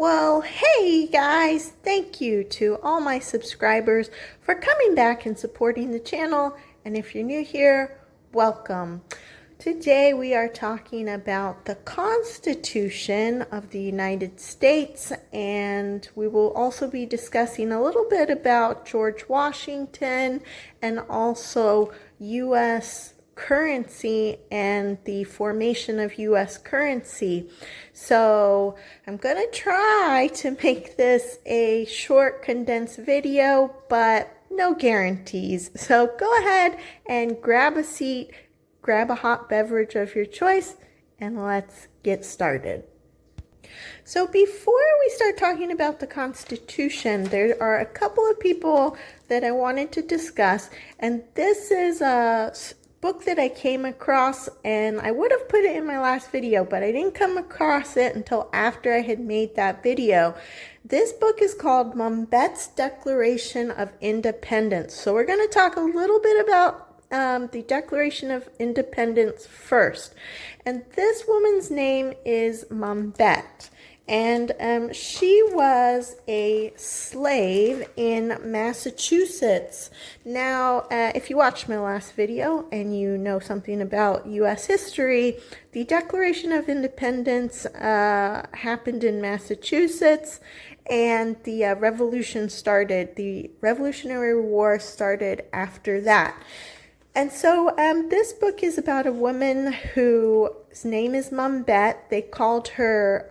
Well, hey guys, thank you to all my subscribers for coming back and supporting the channel. And if you're new here, welcome. Today we are talking about the Constitution of the United States, and we will also be discussing a little bit about George Washington and also U.S. currency and the formation of U.S. currency. So I'm going to try to make this a short, condensed video, but no guarantees. So go ahead and grab a seat, grab a hot beverage of your choice, and let's get started. So before we start talking about the Constitution, there are a couple of people that I wanted to discuss, and this is a book that I came across, and I would have put it in my last video, but I didn't come across it until after I had made that video. This book is called Mumbette's Declaration of Independence. So we're going to talk a little bit about the Declaration of Independence first. And this woman's name is Mumbette. And she was a slave in Massachusetts. Now, if you watched my last video and you know something about U.S. history, the Declaration of Independence happened in Massachusetts, and the revolution started. The Revolutionary War started after that. And so this book is about a woman whose name is Mumbette. They called her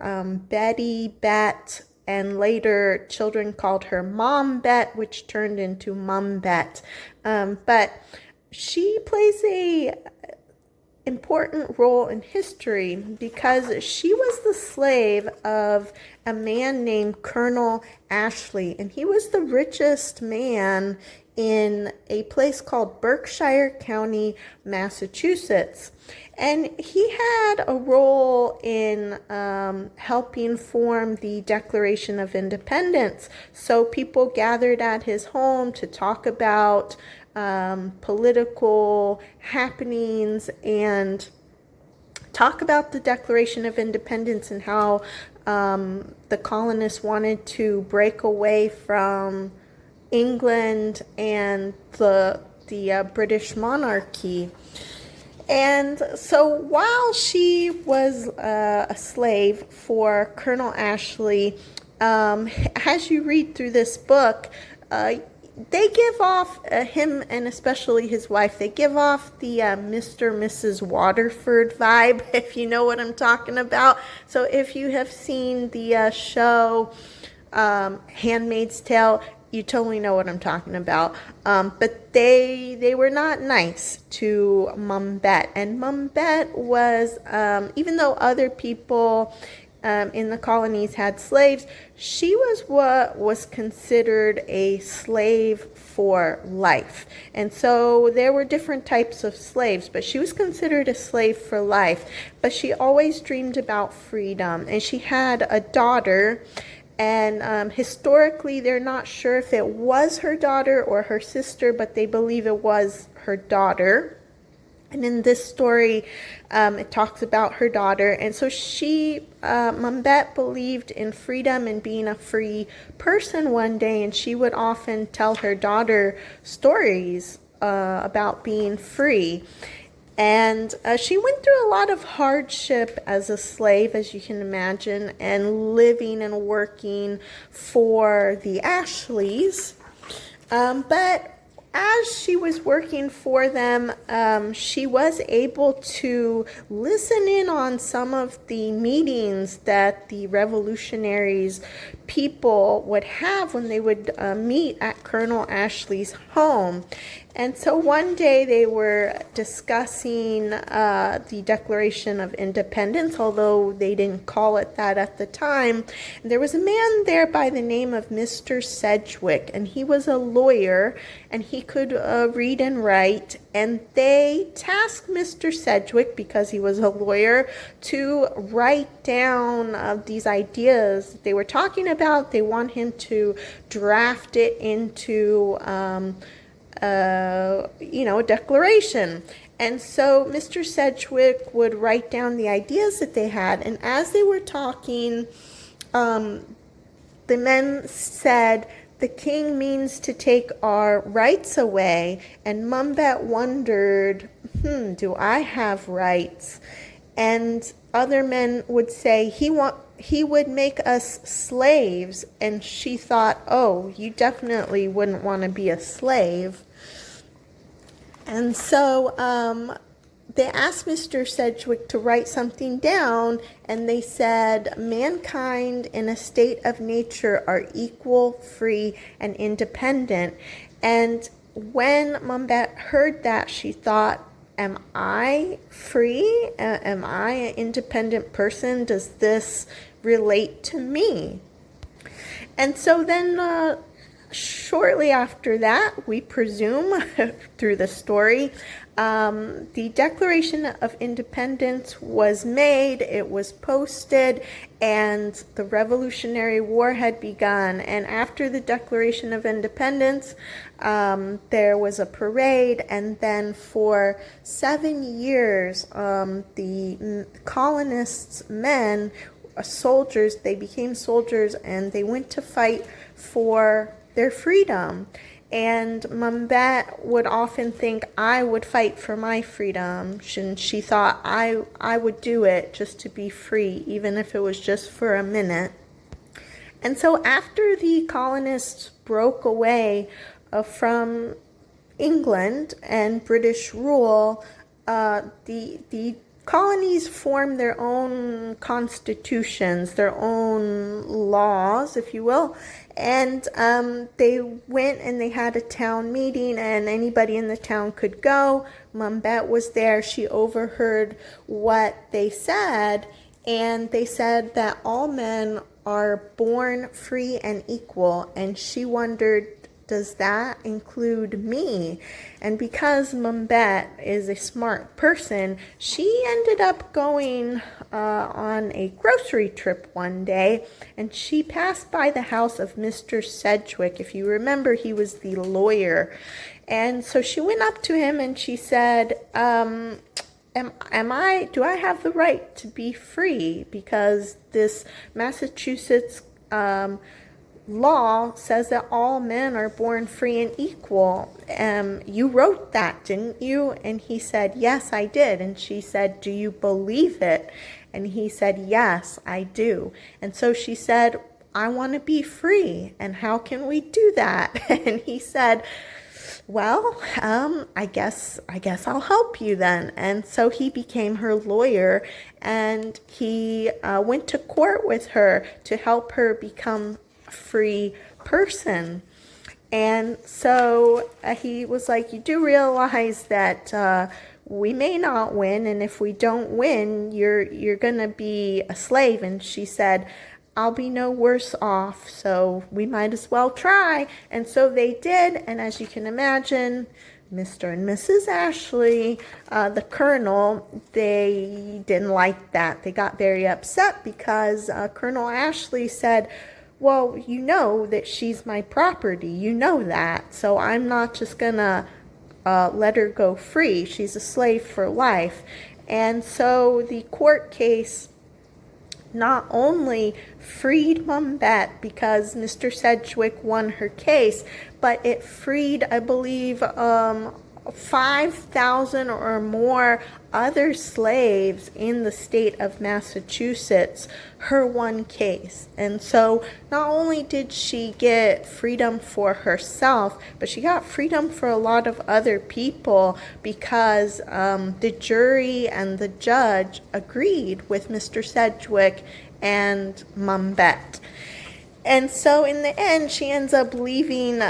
Betty Bet, and later children called her Mom Bet, which turned into Mumbette. But she plays a important role in history because she was the slave of a man named Colonel Ashley, and he was the richest man in a place called Berkshire County, Massachusetts. And he had a role in helping form the Declaration of Independence. So people gathered at his home to talk about political happenings and talk about the Declaration of Independence and how the colonists wanted to break away from England and the British monarchy. And so while she was a slave for Colonel Ashley, as you read through this book, they give off, him and especially his wife, they give off the Mr. and Mrs. Waterford vibe, if you know what I'm talking about. So if you have seen the show Handmaid's Tale, you totally know what I'm talking about. But they were not nice to Mumbette. And Mumbette was, even though other people in the colonies had slaves, she was what was considered a slave for life. And so there were different types of slaves, but she was considered a slave for life. But she always dreamed about freedom. And she had a daughter. And historically, they're not sure if it was her daughter or her sister, but they believe it was her daughter. And in this story, it talks about her daughter. And so she, Mumbette, believed in freedom and being a free person one day. And she would often tell her daughter stories about being free. And she went through a lot of hardship as a slave, as you can imagine, and living and working for the Ashleys. But as she was working for them, she was able to listen in on some of the meetings that the revolutionaries people would have when they would meet at Colonel Ashley's home. And so one day they were discussing the Declaration of Independence, although they didn't call it that at the time. And there was a man there by the name of Mr. Sedgwick, and he was a lawyer, and he could read and write. And they tasked Mr. Sedgwick, because he was a lawyer, to write down these ideas they were talking about. They want him to draft it into a declaration. And so Mr. Sedgwick would write down the ideas that they had, and as they were talking, the men said, "The king means to take our rights away." And Mumbet wondered, do I have rights? And other men would say, he would make us slaves. And she thought, oh, you definitely wouldn't want to be a slave. And so they asked Mr. Sedgwick to write something down, and they said, mankind in a state of nature are equal, free, and independent. And when Mumbet heard that, she thought, am I free? Am I an independent person? Does this relate to me? And so then shortly after that, we presume through the story, the Declaration of Independence was made, it was posted, and the Revolutionary War had begun. And after the Declaration of Independence, there was a parade, and then for 7 years, the colonists' men, soldiers, they became soldiers, and they went to fight for their freedom. And Mumbet would often think, I would fight for my freedom. She thought I would do it just to be free, even if it was just for a minute. And so after the colonists broke away from England and British rule, the colonies formed their own constitutions, their own laws, if you will, and they went and they had a town meeting, and anybody in the town could go. Mumbet was there. She overheard what they said, and they said that all men are born free and equal, and she wondered, does that include me? And because Mumbet is a smart person, she ended up going on a grocery trip one day, and she passed by the house of Mr. Sedgwick. If you remember, he was the lawyer. And so she went up to him and she said, do I have the right to be free? Because this Massachusetts law says that all men are born free and equal. You wrote that, didn't you? And he said, yes, I did. And she said, do you believe it? And he said, yes, I do. And so she said, I want to be free. And how can we do that? And he said, well, I guess I'll help you then. And so he became her lawyer, and he went to court with her to help her become free person. And so he was like, you do realize that we may not win, and if we don't win, you're gonna be a slave. And she said, I'll be no worse off, so we might as well try. And so they did, and as you can imagine, Mr. and Mrs. Ashley, the colonel, they didn't like that. They got very upset because Colonel Ashley said, well, you know that she's my property. You know that. So I'm not just going to let her go free. She's a slave for life. And so the court case not only freed Mumbet because Mr. Sedgwick won her case, but it freed, I believe, 5,000 or more other slaves in the state of Massachusetts, her one case. And so not only did she get freedom for herself, but she got freedom for a lot of other people because the jury and the judge agreed with Mr. Sedgwick and Mumbet. And so in the end, she ends up leaving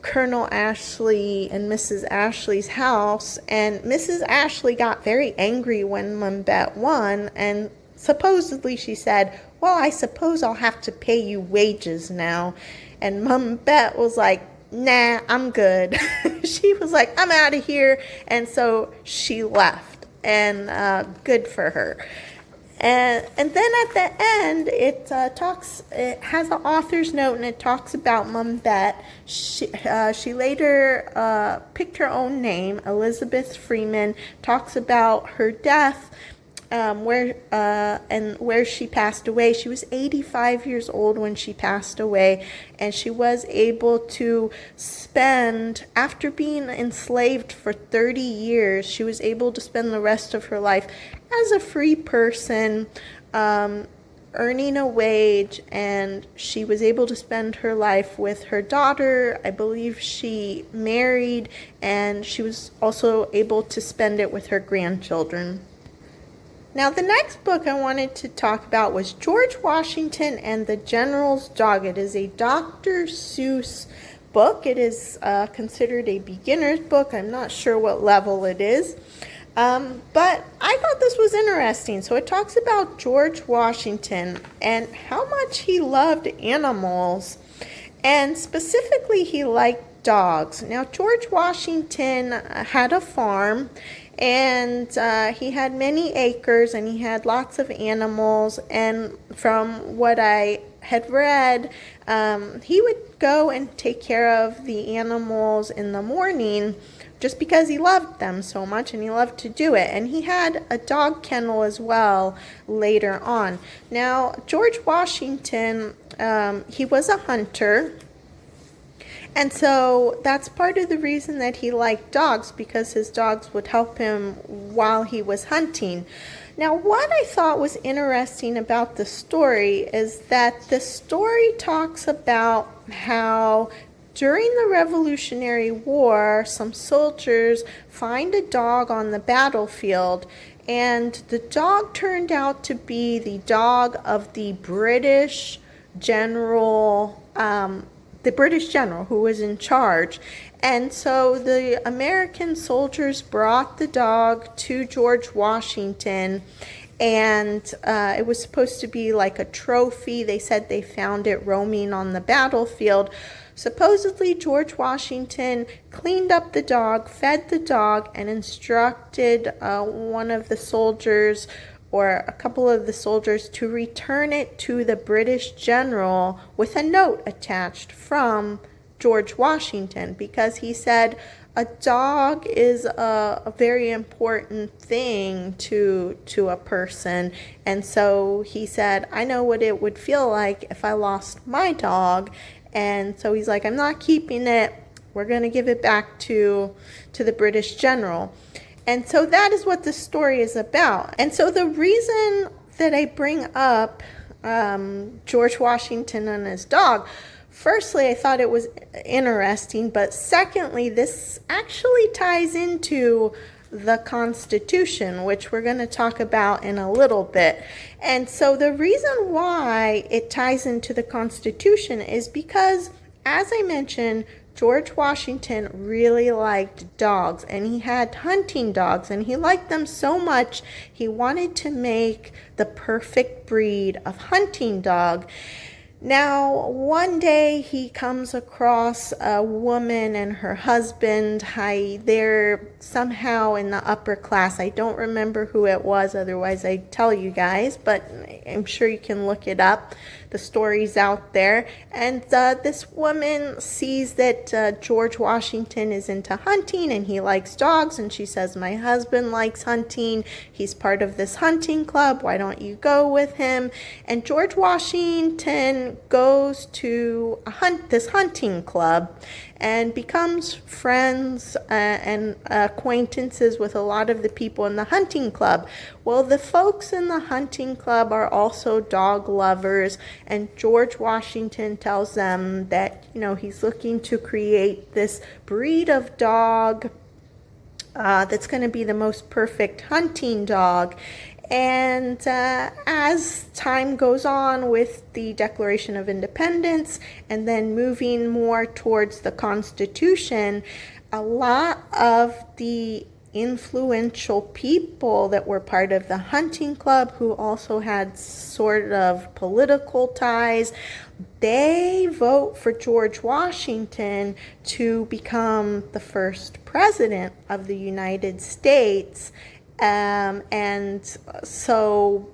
Colonel Ashley and Mrs. Ashley's house. And Mrs. Ashley got very angry when Mumbet won. And supposedly she said, well, I suppose I'll have to pay you wages now. And Mumbet was like, nah, I'm good. She was like, I'm out of here. And so she left. And good for her. And then at the end, it has an author's note, and it talks about Mumbet. She later picked her own name, Elizabeth Freeman, talks about her death. where she passed away. She was 85 years old when she passed away, and she was able to spend, after being enslaved for 30 years, she was able to spend the rest of her life as a free person, earning a wage, and she was able to spend her life with her daughter. I believe she married, and she was also able to spend it with her grandchildren. Now, the next book I wanted to talk about was George Washington and the General's Dog. It is a Dr. Seuss book. It is considered a beginner's book. I'm not sure what level it is. But I thought this was interesting. So it talks about George Washington and how much he loved animals. And specifically, he liked dogs. Now, George Washington had a farm, and he had many acres, and he had lots of animals. And from what I had read, he would go and take care of the animals in the morning just because he loved them so much and he loved to do it. And he had a dog kennel as well later on. Now, George Washington, he was a hunter. And so that's part of the reason that he liked dogs, because his dogs would help him while he was hunting. Now, what I thought was interesting about the story is that the story talks about how during the Revolutionary War, some soldiers find a dog on the battlefield, and the dog turned out to be the dog of the British general, who was in charge. And so the American soldiers brought the dog to George Washington, and it was supposed to be like a trophy. They said they found it roaming on the battlefield. Supposedly, George Washington cleaned up the dog, fed the dog, and instructed one of the soldiers, or a couple of the soldiers, to return it to the British general with a note attached from George Washington, because he said a dog is a very important thing to a person. And so he said, I know what it would feel like if I lost my dog. And so he's like, I'm not keeping it. We're going to give it back to the British general. And so that is what the story is about. And so the reason that I bring up George Washington and his dog, firstly, I thought it was interesting, but secondly, this actually ties into the Constitution, which we're going to talk about in a little bit. And so the reason why it ties into the Constitution is because, as I mentioned, George Washington really liked dogs, and he had hunting dogs, and he liked them so much he wanted to make the perfect breed of hunting dog. Now, one day he comes across a woman and her husband. They're somehow in the upper class. I don't remember who it was, otherwise I'd tell you guys, but I'm sure you can look it up. The story's out there. And this woman sees that George Washington is into hunting and he likes dogs, and she says, my husband likes hunting. He's part of this hunting club. Why don't you go with him? And George Washington goes to this hunting club and becomes friends and acquaintances with a lot of the people in the hunting club. Well, the folks in the hunting club are also dog lovers, and George Washington tells them that, he's looking to create this breed of dog that's going to be the most perfect hunting dog. And as time goes on with the Declaration of Independence and then moving more towards the Constitution, a lot of the influential people that were part of the hunting club, who also had sort of political ties, they vote for George Washington to become the first president of the United States. And so,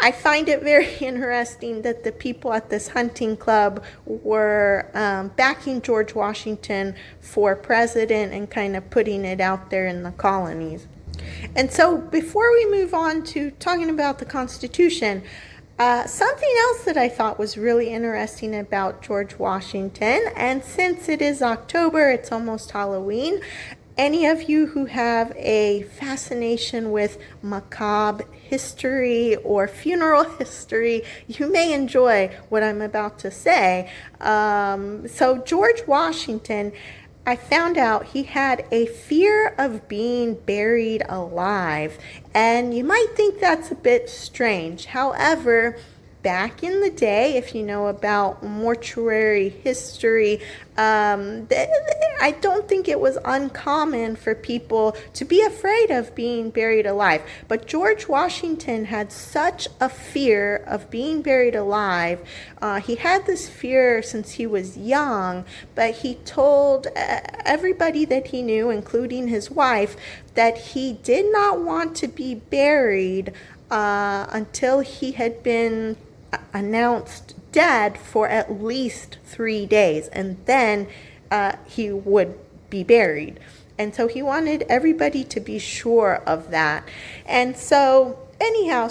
I find it very interesting that the people at this hunting club were backing George Washington for president and kind of putting it out there in the colonies. And so before we move on to talking about the Constitution, something else that I thought was really interesting about George Washington, and since it is October, it's almost Halloween, any of you who have a fascination with macabre history or funeral history, you may enjoy what I'm about to say. So George Washington, I found out he had a fear of being buried alive. And you might think that's a bit strange. However, back in the day, if you know about mortuary history, I don't think it was uncommon for people to be afraid of being buried alive. But George Washington had such a fear of being buried alive. He had this fear since he was young, but he told everybody that he knew, including his wife, that he did not want to be buried until he had been announced dead for at least 3 days, and then he would be buried. And so he wanted everybody to be sure of that. And so anyhow,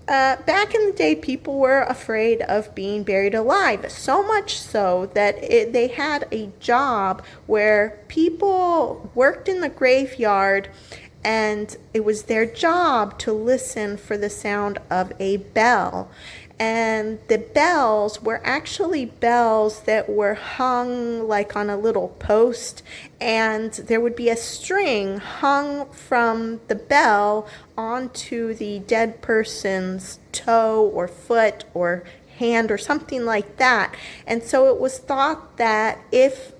back in the day, people were afraid of being buried alive, so much so that they had a job where people worked in the graveyard, and it was their job to listen for the sound of a bell. And the bells were actually bells that were hung like on a little post, and there would be a string hung from the bell onto the dead person's toe or foot or hand or something like that. And so it was thought that if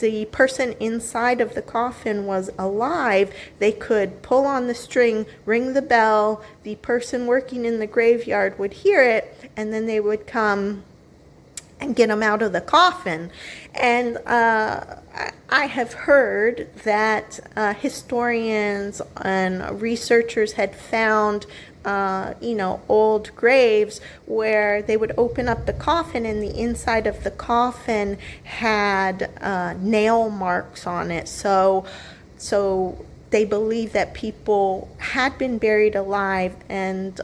the person inside of the coffin was alive, they could pull on the string, ring the bell, the person working in the graveyard would hear it, and then they would come and get him out of the coffin. And I have heard that historians and researchers had found old graves where they would open up the coffin, and the inside of the coffin had nail marks on it. So they believe that people had been buried alive, and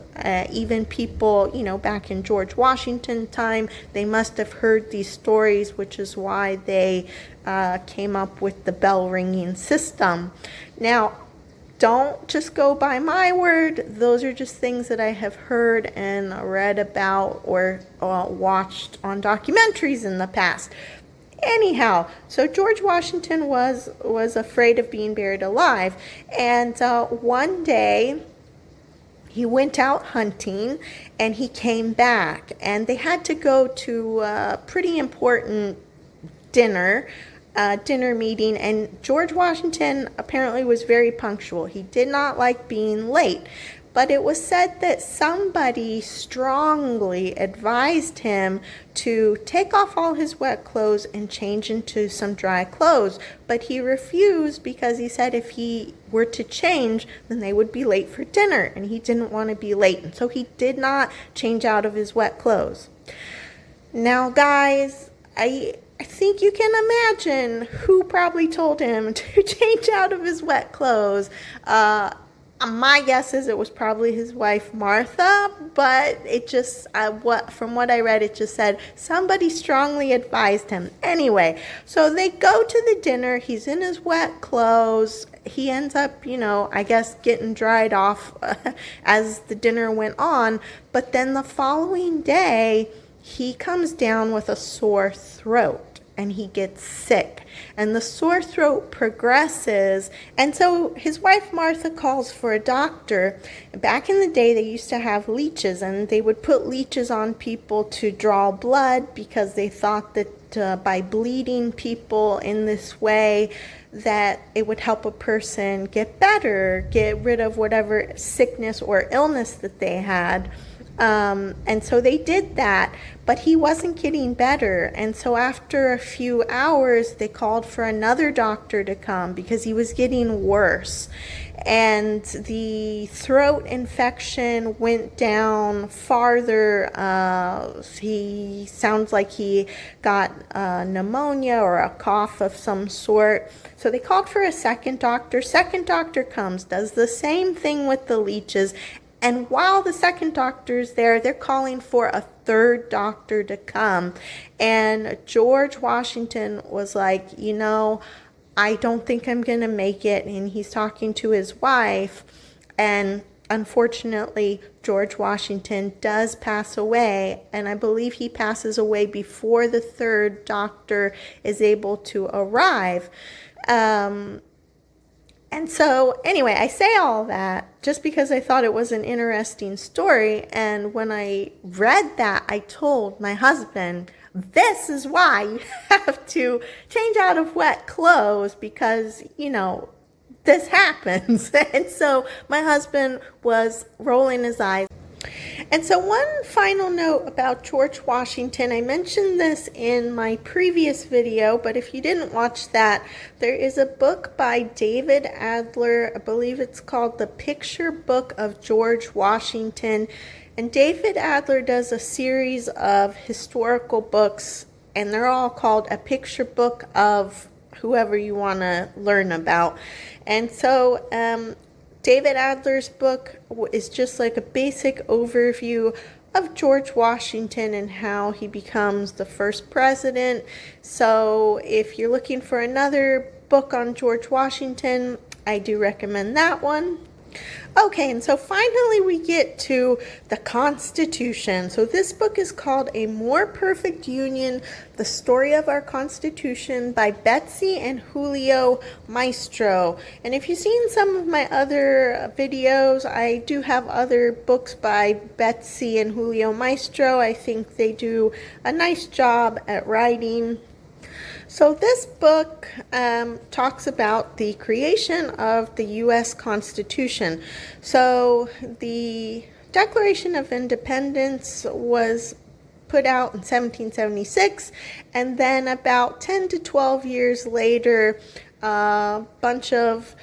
even people, back in George Washington time, they must have heard these stories, which is why they came up with the bell ringing system. Now, don't just go by my word. Those are just things that I have heard and read about or watched on documentaries in the past. Anyhow, so George Washington was afraid of being buried alive, and one day he went out hunting, and he came back, and they had to go to a pretty important dinner meeting, and George Washington apparently was very punctual. He did not like being late, but it was said that somebody strongly advised him to take off all his wet clothes and change into some dry clothes, but he refused because he said if he were to change, then they would be late for dinner, and he didn't want to be late, and so he did not change out of his wet clothes. Now, guys, I think you can imagine who probably told him to change out of his wet clothes. My guess is it was probably his wife Martha, but it just from what I read, it just said somebody strongly advised him. Anyway, so they go to the dinner. He's in his wet clothes. He ends up, I guess getting dried off as the dinner went on. But then the following day, he comes down with a sore throat, and he gets sick, and the sore throat progresses, and so his wife Martha calls for a doctor. Back in the day, they used to have leeches, and they would put leeches on people to draw blood because they thought that by bleeding people in this way, that it would help a person get better, get rid of whatever sickness or illness that they had. And so they did that, but he wasn't getting better. And so after a few hours, they called for another doctor to come because he was getting worse. And the throat infection went down farther. He sounds like he got pneumonia or a cough of some sort. So they called for a second doctor. Second doctor comes, does the same thing with the leeches. And while the second doctor's there, they're calling for a third doctor to come. And George Washington was like, I don't think I'm going to make it. And he's talking to his wife. And unfortunately, George Washington does pass away. And I believe he passes away before the third doctor is able to arrive. And so, anyway, I say all that just because I thought it was an interesting story. And when I read that, I told my husband, this is why you have to change out of wet clothes because, this happens. And so my husband was rolling his eyes. And so one final note about George Washington, I mentioned this in my previous video, but if you didn't watch that, there is a book by David Adler, I believe it's called The Picture Book of George Washington, and David Adler does a series of historical books, and they're all called A Picture Book of whoever you want to learn about. And so David Adler's book is just like a basic overview of George Washington and how he becomes the first president. So if you're looking for another book on George Washington, I do recommend that one. Okay, and so finally we get to the Constitution. So this book is called A More Perfect Union, The Story of Our Constitution by Betsy and Julio Maestro. And if you've seen some of my other videos, I do have other books by Betsy and Julio Maestro. I think they do a nice job at writing. So this book talks about the creation of the U.S. Constitution. So the Declaration of Independence was put out in 1776, and then about 10 to 12 years later, a bunch of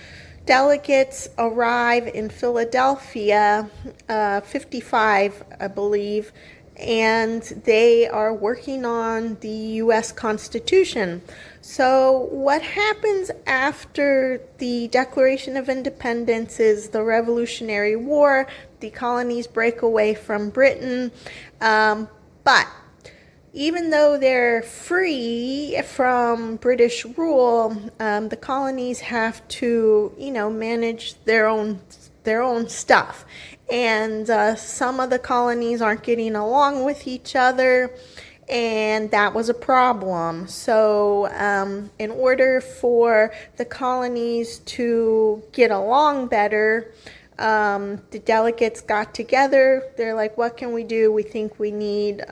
delegates arrive in Philadelphia, 55, I believe, and they are working on the U.S. Constitution. So what happens after the Declaration of Independence is the Revolutionary War. The colonies break away from Britain, but even though they're free from British rule, the colonies have to, manage their own stuff. And some of the colonies aren't getting along with each other, and that was a problem. So in order for the colonies to get along better, the delegates got together. They're like, what can we do? We think we need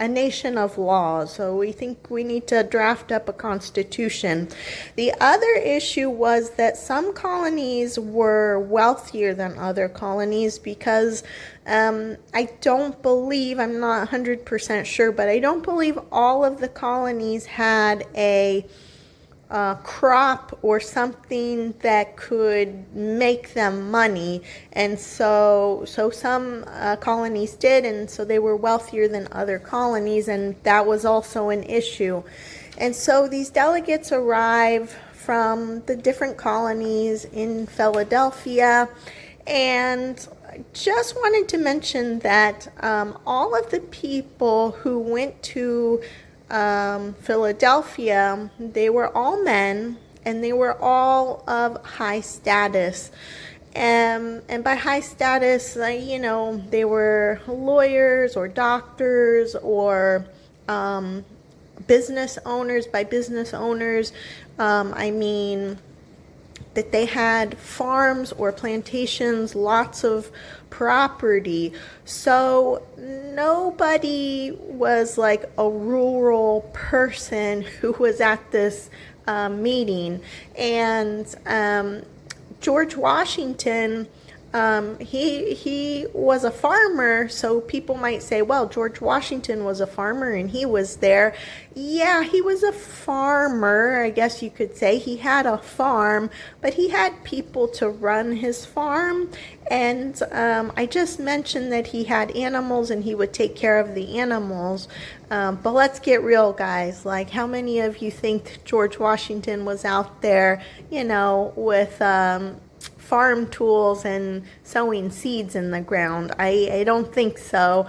a nation of laws, so we think we need to draft up a constitution. The other issue was that some colonies were wealthier than other colonies because I don't believe, I'm not 100% sure, but I don't believe all of the colonies had a crop or something that could make them money, and so some colonies did, and so they were wealthier than other colonies, and that was also an issue. And so these delegates arrive from the different colonies in Philadelphia, and I just wanted to mention that all of the people who went to Philadelphia, they were all men, and they were all of high status. And by high status, they were lawyers or doctors or business owners. By business owners, I mean that they had farms or plantations, lots of property. So nobody was like a rural person who was at this meeting. And George Washington He was a farmer, so people might say, well, George Washington was a farmer and he was there. Yeah, he was a farmer, I guess you could say. He had a farm, but he had people to run his farm. And I just mentioned that he had animals and he would take care of the animals. But let's get real, guys. Like, how many of you think George Washington was out there, with farm tools and sowing seeds in the ground? I don't think so.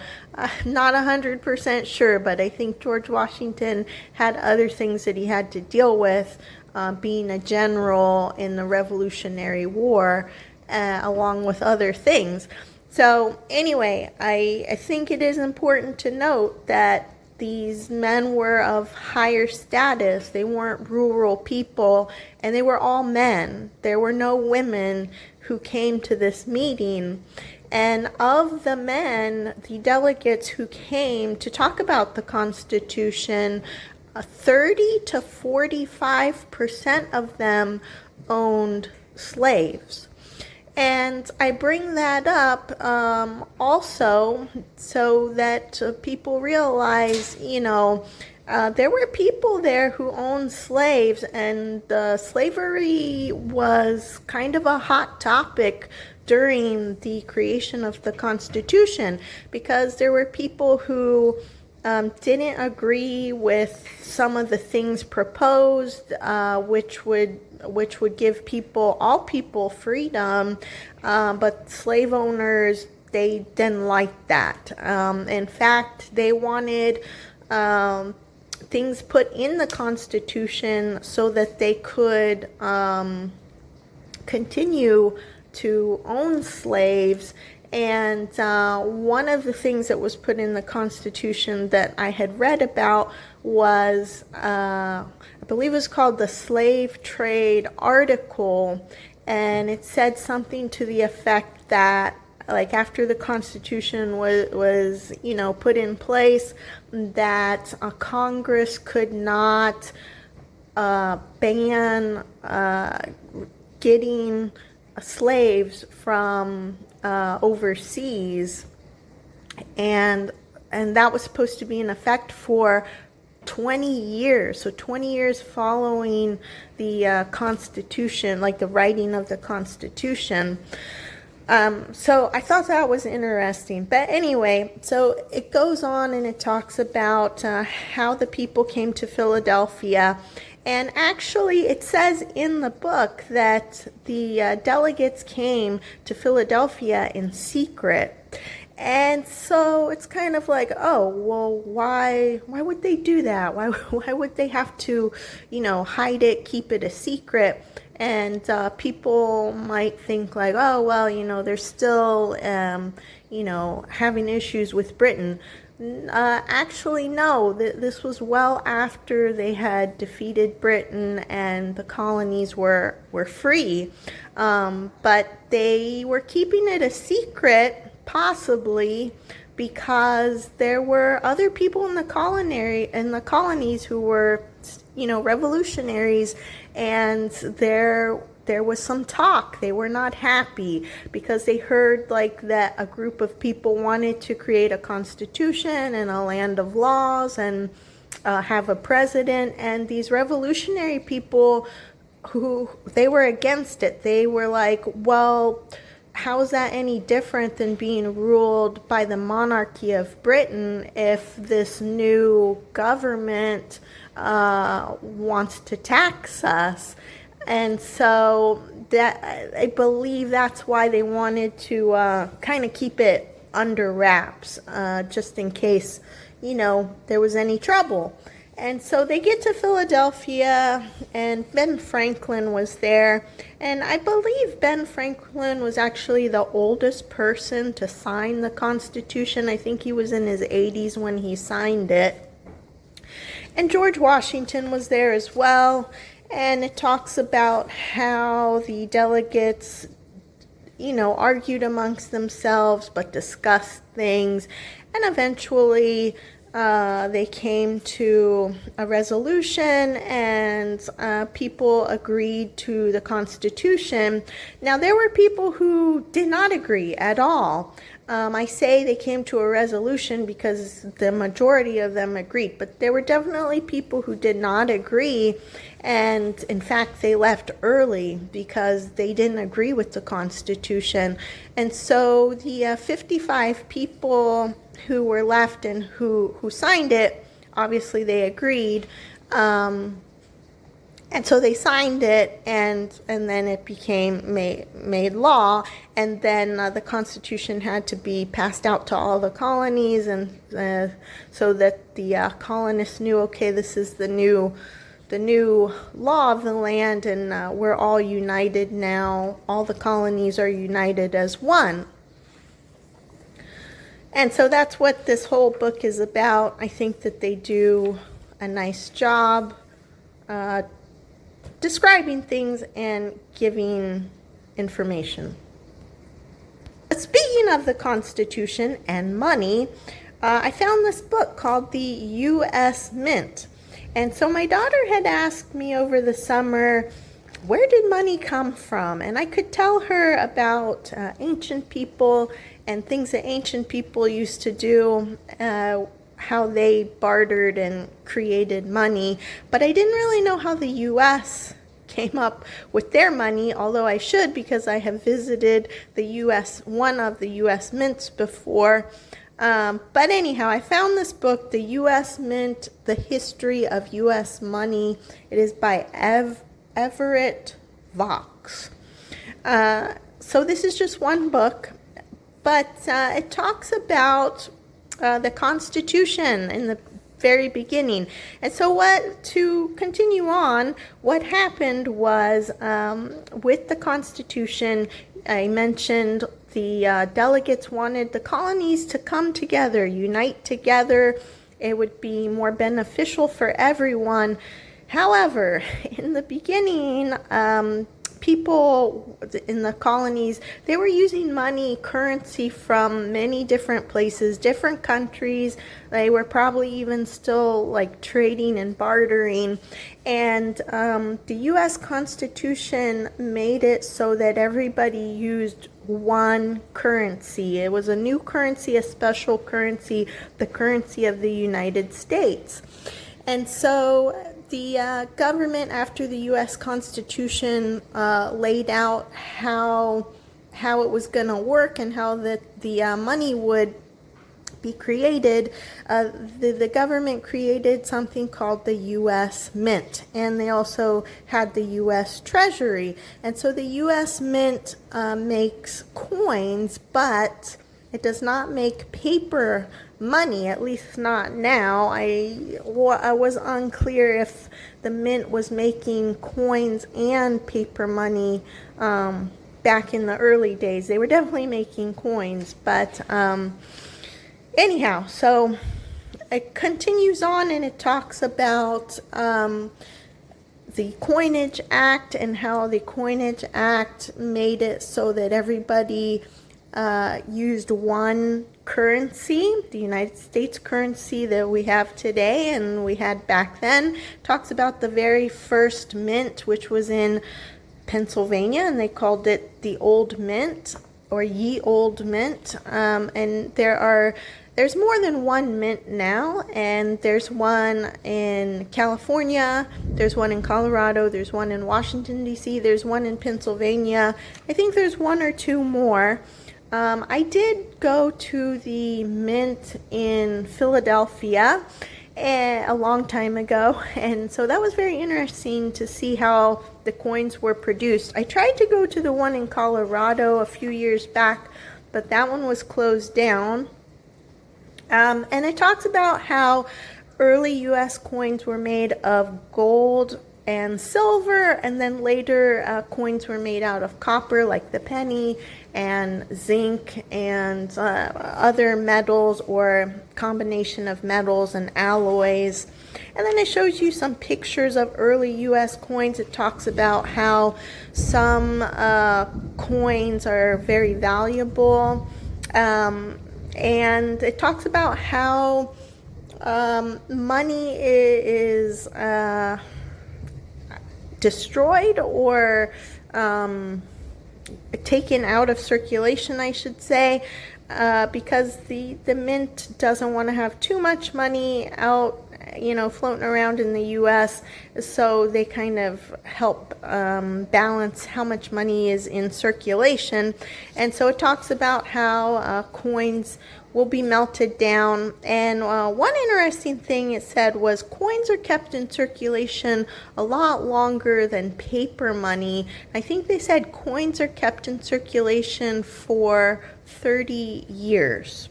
Not 100% sure, but I think George Washington had other things that he had to deal with, being a general in the Revolutionary War, along with other things. So anyway, I think it is important to note that these men were of higher status. They weren't rural people, and they were all men. There were no women who came to this meeting. And of the men, the delegates who came to talk about the Constitution, 30 to 45% of them owned slaves. And I bring that up also so that people realize, there were people there who owned slaves, and slavery was kind of a hot topic during the creation of the Constitution, because there were people who didn't agree with some of the things proposed, which would give all people freedom, but slave owners, they didn't like that. In fact, they wanted things put in the Constitution so that they could continue to own slaves. And one of the things that was put in the Constitution that I had read about was, I believe it was called the Slave Trade Article, and it said something to the effect that, like, after the Constitution was put in place, that Congress could not ban getting slaves from overseas, and that was supposed to be in effect for 20 years. So 20 years following the Constitution, like the writing of the Constitution. So I thought that was interesting. But anyway, so it goes on and it talks about how the people came to Philadelphia. And actually, it says in the book that the delegates came to Philadelphia in secret. And so it's kind of like, oh, well, why would they do that? Why would they have to, hide it, keep it a secret? And people might think like, oh, well, they're still, having issues with Britain. Actually, no, this was well after they had defeated Britain and the colonies were free. But they were keeping it a secret, possibly because there were other people in the colonies who were, revolutionaries, and there was some talk. They were not happy because they heard like that a group of people wanted to create a constitution and a land of laws and have a president, and these revolutionary people they were against it. They were like, well, how is that any different than being ruled by the monarchy of Britain if this new government wants to tax us? And so that, I believe that's why they wanted to kind of keep it under wraps, just in case, there was any trouble. And so they get to Philadelphia, and Ben Franklin was there. And I believe Ben Franklin was actually the oldest person to sign the Constitution. I think he was in his 80s when he signed it. And George Washington was there as well. And it talks about how the delegates, argued amongst themselves, but discussed things. And eventually They came to a resolution, and people agreed to the Constitution. Now, there were people who did not agree at all. I say they came to a resolution because the majority of them agreed, but there were definitely people who did not agree, and in fact, they left early because they didn't agree with the Constitution. And so the 55 people who were left and who signed it, obviously they agreed, and so they signed it, and then it became made law, and then the Constitution had to be passed out to all the colonies, and so that the colonists knew, okay, this is the new law of the land, and we're all united now. All the colonies are united as one. And so that's what this whole book is about. I think that they do a nice job describing things and giving information. Speaking of the Constitution and money, I found this book called the U.S. Mint. And so my daughter had asked me over the summer, where did money come from? And I could tell her about ancient people and things that ancient people used to do, how they bartered and created money. But I didn't really know how the U.S. came up with their money, although I should, because I have visited the U.S., one of the U.S. mints before. But anyhow, I found this book, The U.S. Mint, The History of U.S. Money. It is by Everett Vox. So this is just one book, but it talks about the Constitution in the very beginning. And so to continue on, what happened was with the Constitution, I mentioned the delegates wanted the colonies to come together, unite together. It would be more beneficial for everyone. However, in the beginning, people in the colonies, they were using money, currency from many different places, different countries. They were probably even still like trading and bartering. And the U.S. Constitution made it so that everybody used one currency. It was a new currency, a special currency, the currency of the United States. And so the government, after the U.S. Constitution laid out how it was going to work and how the money would be created, the government created something called the U.S. Mint, and they also had the U.S. Treasury. And so the U.S. Mint makes coins, but it does not make paper money, at least not now. I was unclear if the mint was making coins and paper money back in the early days. They were definitely making coins, but anyhow, so it continues on, and it talks about the Coinage Act and how the Coinage Act made it so that everybody used one currency, the United States currency that we have today and we had back then. Talks about the very first mint, which was in Pennsylvania, and they called it the Old Mint or Ye Old Mint. And there's more than one mint now, and there's one in California, there's one in Colorado, there's one in Washington, D.C., there's one in Pennsylvania. I think there's one or two more. I did go to the mint in Philadelphia a long time ago, and so that was very interesting to see how the coins were produced. I tried to go to the one in Colorado a few years back, but that one was closed down. And it talks about how early U.S. coins were made of gold and silver, and then later coins were made out of copper, like the penny, and zinc, and other metals or combination of metals and alloys. And then it shows you some pictures of early U.S. coins. It talks about how some coins are very valuable, and it talks about how money is destroyed or taken out of circulation, I should say, because the mint doesn't want to have too much money out, floating around in the U.S., so they kind of help balance how much money is in circulation. And so it talks about how coins will be melted down. And one interesting thing it said was coins are kept in circulation a lot longer than paper money. I think they said coins are kept in circulation for 30 years.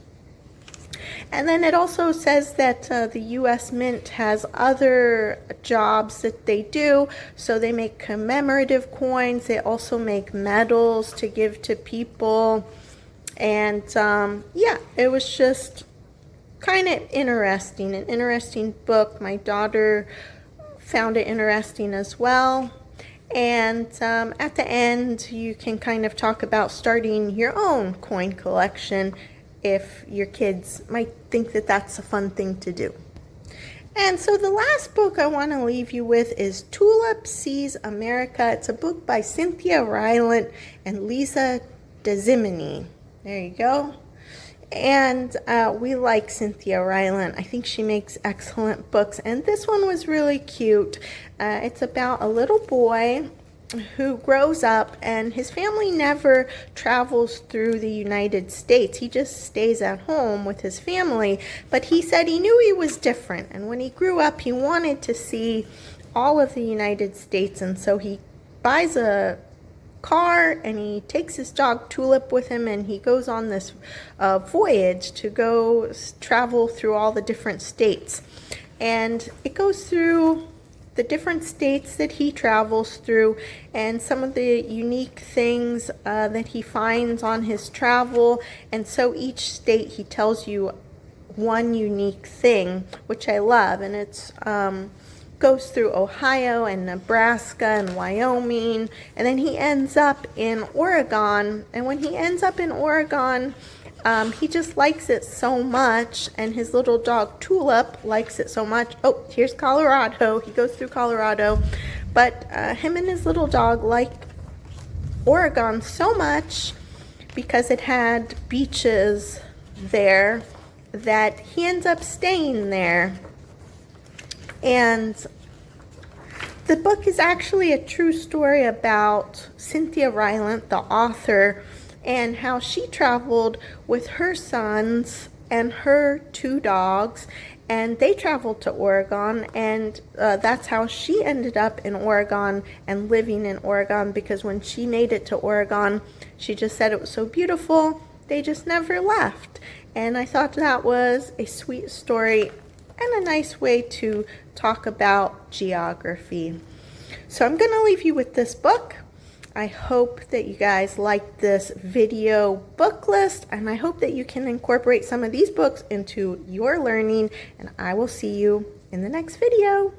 And then it also says that the U.S. Mint has other jobs that they do. So they make commemorative coins. They also make medals to give to people. And yeah, it was just kind of interesting, an interesting book. My daughter found it interesting as well. And at the end, you can kind of talk about starting your own coin collection if your kids might think that that's a fun thing to do. And so the last book I want to leave you with is Tulip Sees America. It's a book by Cynthia Rylant and Lisa DeZimini. There you go. And we like Cynthia Rylant. I think she makes excellent books. And this one was really cute. It's about a little boy who grows up, and his family never travels through the United States. He just stays at home with his family. But he said he knew he was different. And when he grew up, he wanted to see all of the United States. And so he buys a car and he takes his dog Tulip with him, and he goes on this voyage to go travel through all the different states. And it goes through the different states that he travels through and some of the unique things that he finds on his travel. And so each state he tells you one unique thing, which I love. And it's goes through Ohio and Nebraska and Wyoming, and then he ends up in Oregon. And when he ends up in Oregon, he just likes it so much, and his little dog Tulip likes it so much. Oh, here's Colorado. He goes through Colorado, but him and his little dog like Oregon so much because it had beaches there that he ends up staying there. And the book is actually a true story about Cynthia Rylant, the author, and how she traveled with her sons and her 2 dogs, and they traveled to Oregon, and that's how she ended up in Oregon and living in Oregon, because when she made it to Oregon, she just said it was so beautiful, they just never left. And I thought that was a sweet story and a nice way to talk about geography. So I'm going to leave you with this book. I hope that you guys like this video book list, and I hope that you can incorporate some of these books into your learning, and I will see you in the next video.